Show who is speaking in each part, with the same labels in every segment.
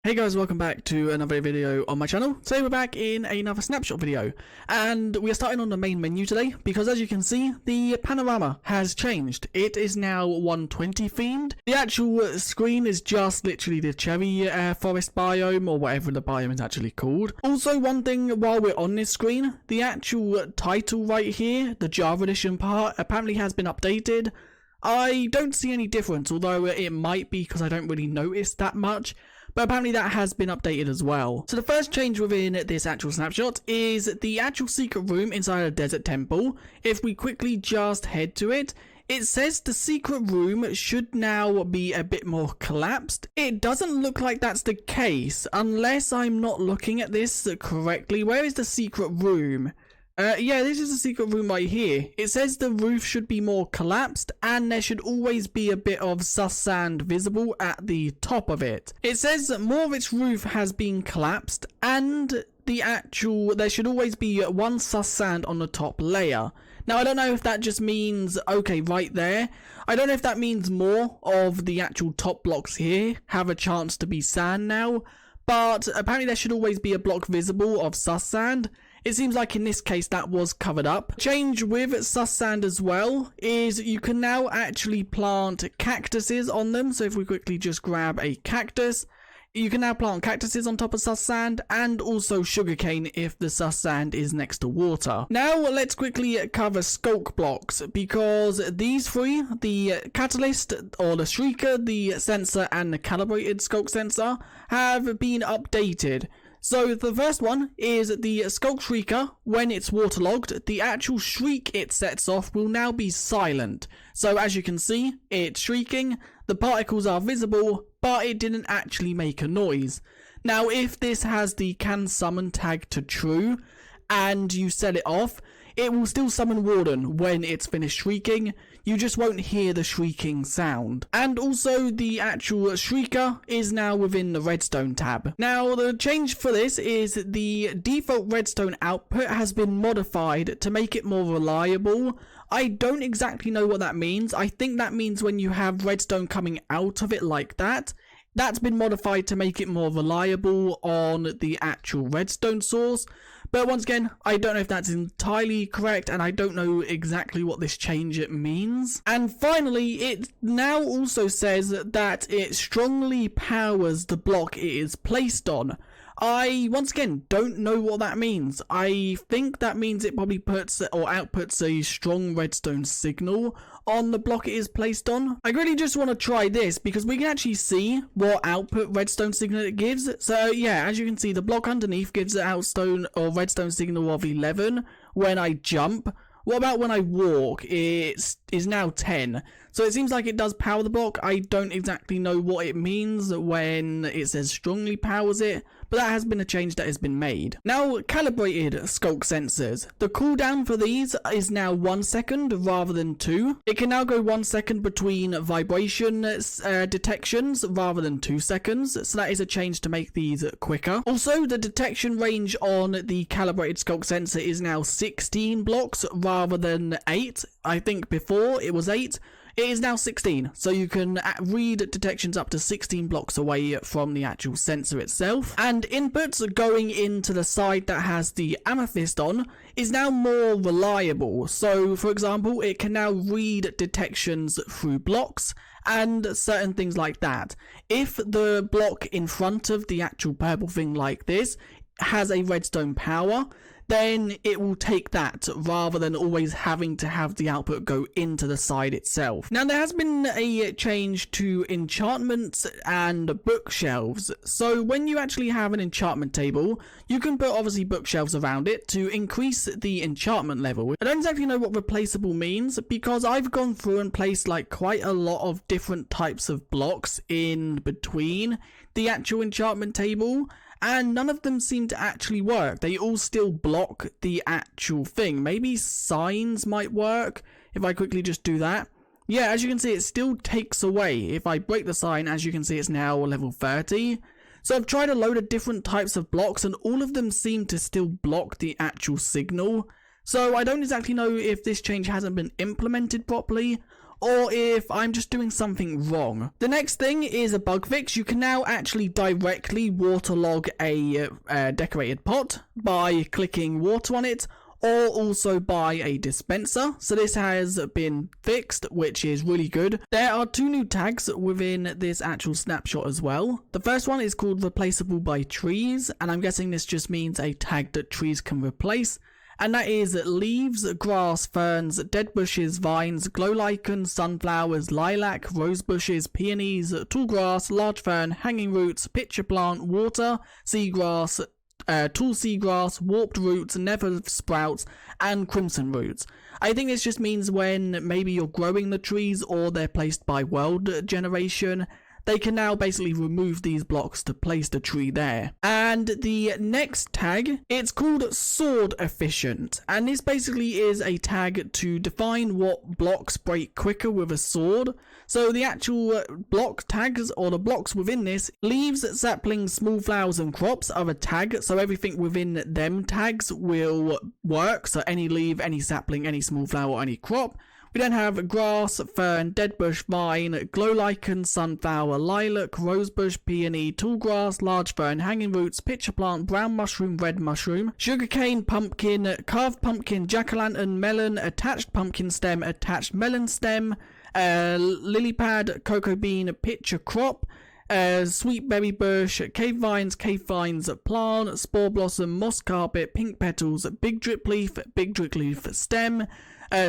Speaker 1: Hey guys, welcome back to another video on my channel. Today we're back in another snapshot video, and we are starting on the main menu today because, as you can see, the panorama has changed. It is now 120 themed. The actual screen is just literally the cherry forest biome, or whatever the biome is actually called. Also, one thing while we're on this screen, the actual title right here, the Java Edition part, apparently has been updated. I don't see any difference, although it might be because I don't really notice that much. But apparently that has been updated as well. So the first change within this actual snapshot is the actual secret room inside a desert temple. If we quickly just head to it, it says the secret room should now be a bit more collapsed. It doesn't look like that's the case, unless I'm not looking at this correctly. Where is the secret room? Yeah, this is the secret room right here. It says the roof should be more collapsed and there should always be a bit of sus sand visible at the top of it. It says that more of its roof has been collapsed and there should always be one sus sand on the top layer. Now, I don't know if that just means, okay, right there. I don't know if that means more of the actual top blocks here have a chance to be sand now, but apparently there should always be a block visible of sus sand. It seems like in this case that was covered up. Change with sus sand as well is you can now actually plant cactuses on them. So if we quickly just grab a cactus, you can now plant cactuses on top of sus sand and also sugarcane if the sus sand is next to water. Now let's quickly cover Sculk blocks, because these three, the catalyst or the shrieker, the sensor and the calibrated Sculk sensor, have been updated. So the first one is the Sculk Shrieker. When it's waterlogged, the actual shriek it sets off will now be silent. So as you can see, it's shrieking, the particles are visible, but it didn't actually make a noise. Now if this has the can summon tag to true, and you set it off, it will still summon Warden when it's finished shrieking. You just won't hear the shrieking sound. And also the actual shrieker is now within the redstone tab. Now the change for this is the default redstone output has been modified to make it more reliable. I don't exactly know what that means. I think that means when you have redstone coming out of it like that, that's been modified to make it more reliable on the actual redstone source. But once again, I don't know if that's entirely correct, and I don't know exactly what this change means. And finally, it now also says that it strongly powers the block it is placed on. I, once again, don't know what that means. I think that means it probably puts or outputs a strong redstone signal on the block it is placed on. I really just want to try this because we can actually see what output redstone signal it gives. So yeah, as you can see, the block underneath gives an outstone or redstone signal of 11 when I jump. What about when I walk? It is now 10. So it seems like it does power the block. I don't exactly know what it means when it says strongly powers it, but that has been a change that has been made. Now, calibrated Sculk sensors. The cooldown for these is now 1 second rather than 2. It can now go 1 second between vibration detections rather than 2 seconds. So that is a change to make these quicker. Also, the detection range on the calibrated Sculk sensor is now 16 blocks rather than 8. I think before it was 8. It is now 16, so you can read detections up to 16 blocks away from the actual sensor itself. And inputs going into the side that has the amethyst on is now more reliable. So, for example, it can now read detections through blocks and certain things like that. If the block in front of the actual purple thing like this has a redstone power, then it will take that rather than always having to have the output go into the side itself. Now, there has been a change to enchantments and bookshelves. So when you actually have an enchantment table, you can put obviously bookshelves around it to increase the enchantment level. I don't exactly know what replaceable means because I've gone through and placed like quite a lot of different types of blocks in between the actual enchantment table, and none of them seem to actually work. They all still block the actual thing. Maybe signs might work if I quickly just do that. Yeah, as you can see, it still takes away. If I break the sign, as you can see, it's now level 30. So I've tried a load of different types of blocks and all of them seem to still block the actual signal. So I don't exactly know if this change hasn't been implemented properly or if I'm just doing something wrong. The next thing is a bug fix. You can now actually directly waterlog a decorated pot by clicking water on it, or also by a dispenser. So this has been fixed, which is really good. There are 2 new tags within this actual snapshot as well. The first one is called replaceable by trees, and I'm guessing this just means a tag that trees can replace. And that is leaves, grass, ferns, dead bushes, vines, glow lichen, sunflowers, lilac, rose bushes, peonies, tall grass, large fern, hanging roots, pitcher plant, water, seagrass, tall seagrass, warped roots, nether sprouts, and crimson roots. I think this just means when maybe you're growing the trees or they're placed by world generation, they can now basically remove these blocks to place the tree there. And the next tag, it's called sword efficient, and this basically is a tag to define what blocks break quicker with a sword. So the actual block tags, or the blocks within this, leaves, saplings, small flowers and crops are a tag, so everything within them tags will work. So any leaf, any sapling, any small flower, any crop. We then have grass, fern, dead bush, vine, glow lichen, sunflower, lilac, rosebush, peony, tall grass, large fern, hanging roots, pitcher plant, brown mushroom, red mushroom, sugarcane, pumpkin, carved pumpkin, jack-o'-lantern, melon, attached pumpkin stem, attached melon stem, lily pad, cocoa bean, pitcher crop, sweet berry bush, cave vines, plant, spore blossom, moss carpet, pink petals, big drip leaf stem,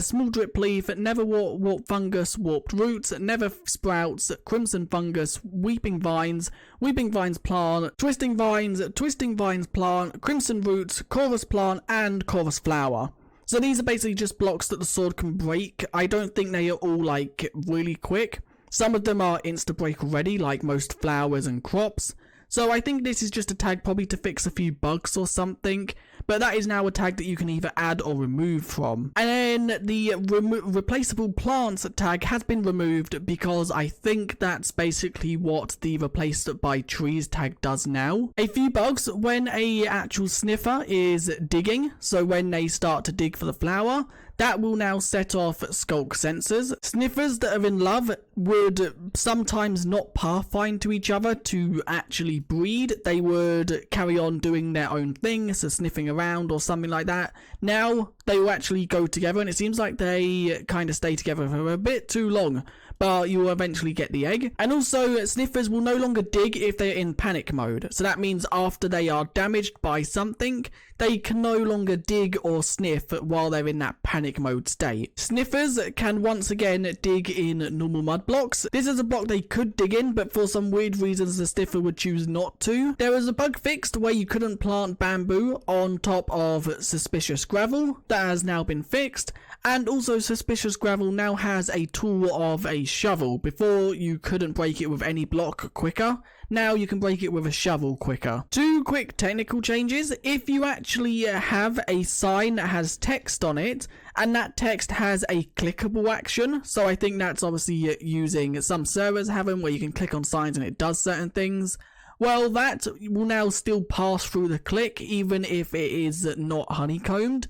Speaker 1: small drip leaf, never warp fungus, warped roots, never sprouts, crimson fungus, weeping vines plant, twisting vines plant, crimson roots, chorus plant, and chorus flower. So these are basically just blocks that the sword can break. I don't think they are all like really quick. Some of them are insta break already, like most flowers and crops. So I think this is just a tag probably to fix a few bugs or something, but that is now a tag that you can either add or remove from. And then the replaceable plants tag has been removed because I think that's basically what the replaced by trees tag does now. A few bugs when a actual sniffer is digging, so when they start to dig for the flower, that will now set off Sculk sensors. Sniffers that are in love would sometimes not pathfind to each other to actually breed. They would carry on doing their own thing, so sniffing around or something like that. Now they will actually go together, and it seems like they kind of stay together for a bit too long, but you will eventually get the egg. And also, sniffers will no longer dig if they're in panic mode. So that means after they are damaged by something, they can no longer dig or sniff while they're in that panic mode state. Sniffers can once again dig in normal mud blocks. This is a block they could dig in, but for some weird reasons the sniffer would choose not to. There was a bug fixed where you couldn't plant bamboo on top of suspicious gravel. That has now been fixed. And also suspicious gravel now has a tool of a shovel. Before you couldn't break it with any block quicker. Now you can break it with a shovel quicker. 2 quick technical changes. If you actually have a sign that has text on it, and that text has a clickable action, so I think that's obviously using some servers have them where you can click on signs and it does certain things. Well, that will now still pass through the click even if it is not honeycombed.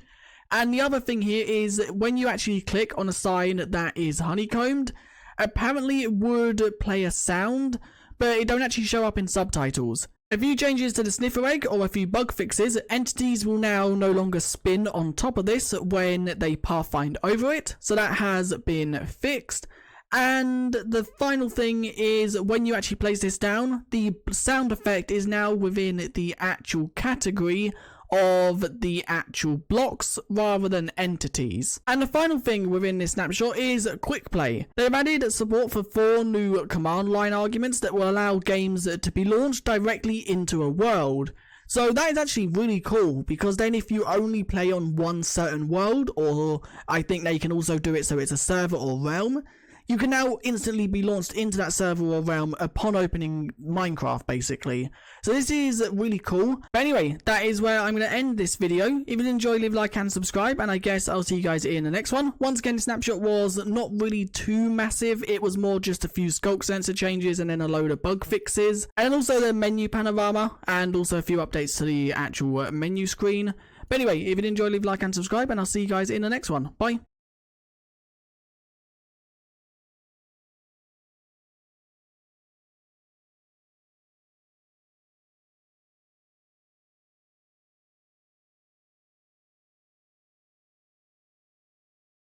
Speaker 1: And the other thing here is when you actually click on a sign that is honeycombed, apparently it would play a sound, but it don't actually show up in subtitles. A few changes to the sniffer egg or a few bug fixes. Entities will now no longer spin on top of this when they pathfind over it, so that has been fixed. And the final thing is when you actually place this down, the sound effect is now within the actual category of the actual blocks rather than entities. And the final thing within this snapshot is quick play. They've added support for 4 new command line arguments that will allow games to be launched directly into a world. So that is actually really cool, because then if you only play on one certain world, or I think they can also do it so it's a server or realm, you can now instantly be launched into that server or realm upon opening Minecraft, basically. So this is really cool. But anyway, that is where I'm going to end this video. If you enjoyed, leave a like and subscribe, and I guess I'll see you guys in the next one. Once again, the snapshot was not really too massive. It was more just a few Sculk sensor changes and then a load of bug fixes. And also the menu panorama, and also a few updates to the actual menu screen. But anyway, if you enjoyed, leave a like and subscribe, and I'll see you guys in the next one. Bye.